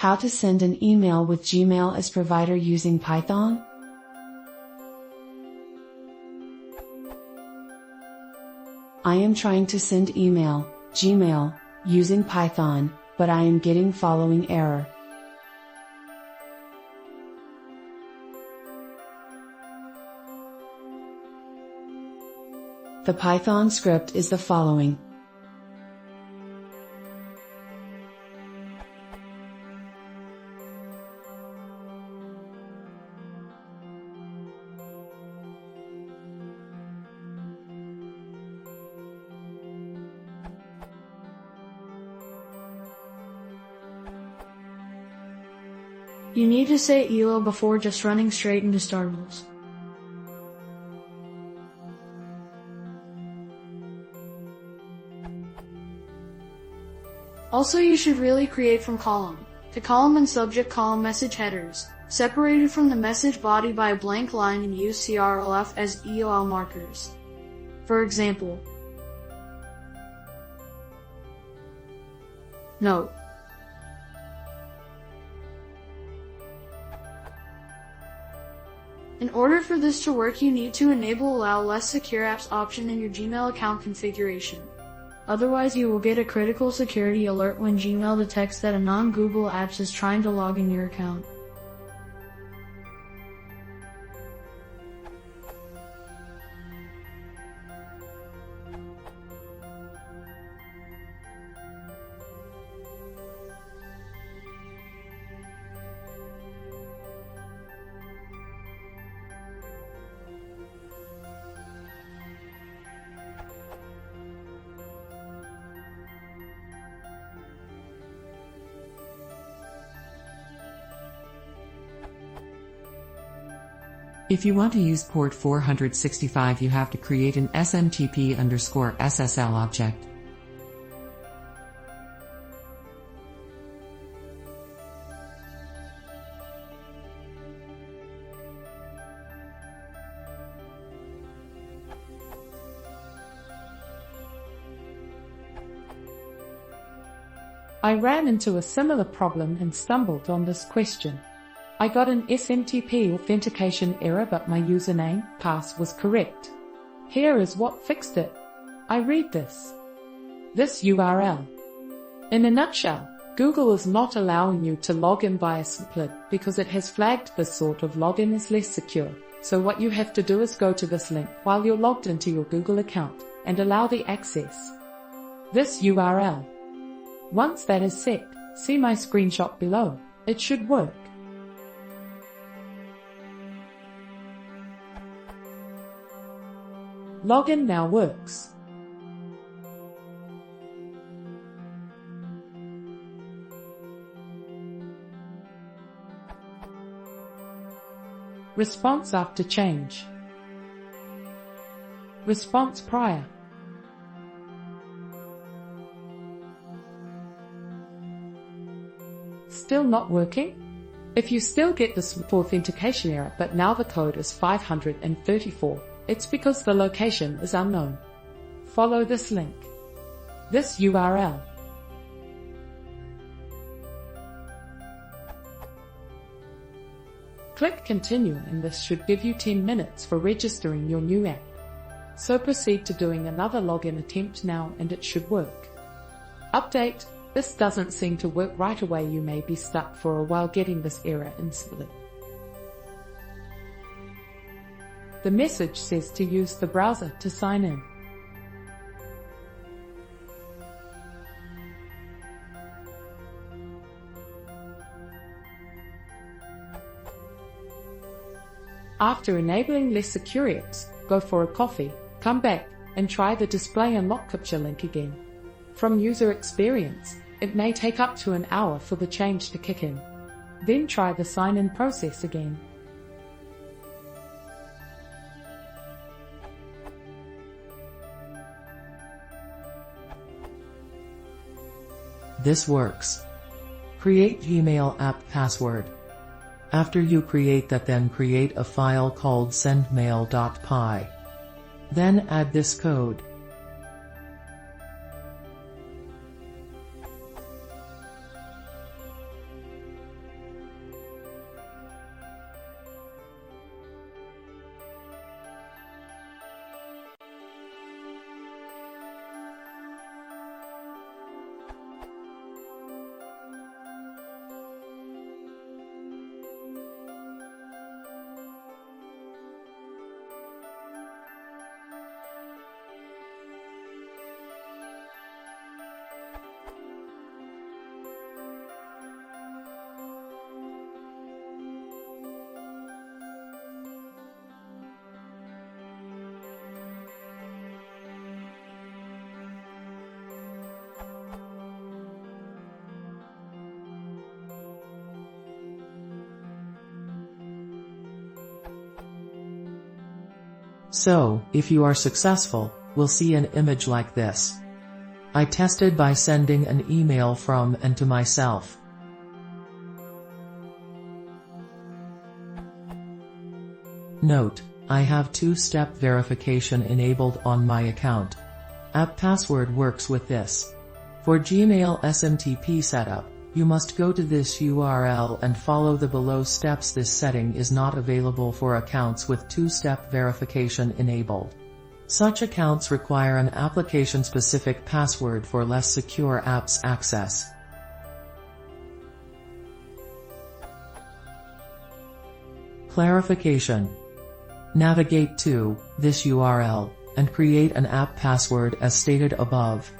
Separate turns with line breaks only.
How to send an email with Gmail as provider using Python? I am trying to send email, Gmail, using Python, but I am getting following error. The Python script is the following.
You need to say ELO before just running straight into startables. Also, you should really create from column to column and subject column message headers, separated from the message body by a blank line, and use CRLF as EOL markers. For example, note: in order for this to work, you need to enable Allow Less Secure Apps option in your Gmail account configuration. Otherwise, you will get a critical security alert when Gmail detects that a non-Google apps is trying to log in your account.
If you want to use port 465, you have to create an smtp_SSL object.
I ran into a similar problem and stumbled on this question. I got an SMTP authentication error, but my username, pass was correct. Here is what fixed it. I read this URL. In a nutshell, Google is not allowing you to log in via smtp because it has flagged this sort of login as less secure. So what you have to do is go to this link while you're logged into your Google account and allow the access. This URL. Once that is set, see my screenshot below. It should work. Login now works. Response after change. Response prior. Still not working? If you still get the smtp authentication error but now the code is 534, it's because the location is unknown. Follow this link. This URL. Click continue, and this should give you 10 minutes for registering your new app. So proceed to doing another login attempt now and it should work. Update: this doesn't seem to work right away. You may be stuck for a while getting this error in smtp. The message says to use the browser to sign in. After enabling less secure apps, go for a coffee, come back, and try the display unlock captcha link again. From user experience, it may take up to an hour for the change to kick in. Then try the sign-in process again.
This works. Create Gmail app password. After you create that, then create a file called sendmail.py. Then add this code. So, if you are successful, we'll see an image like this. I tested by sending an email from and to myself. Note, I have two-step verification enabled on my account. App password works with this. For Gmail SMTP setup, you must go to this URL and follow the below steps. This setting is not available for accounts with two-step verification enabled. Such accounts require an application-specific password for less secure apps access. Clarification. Navigate to this URL and create an app password as stated above.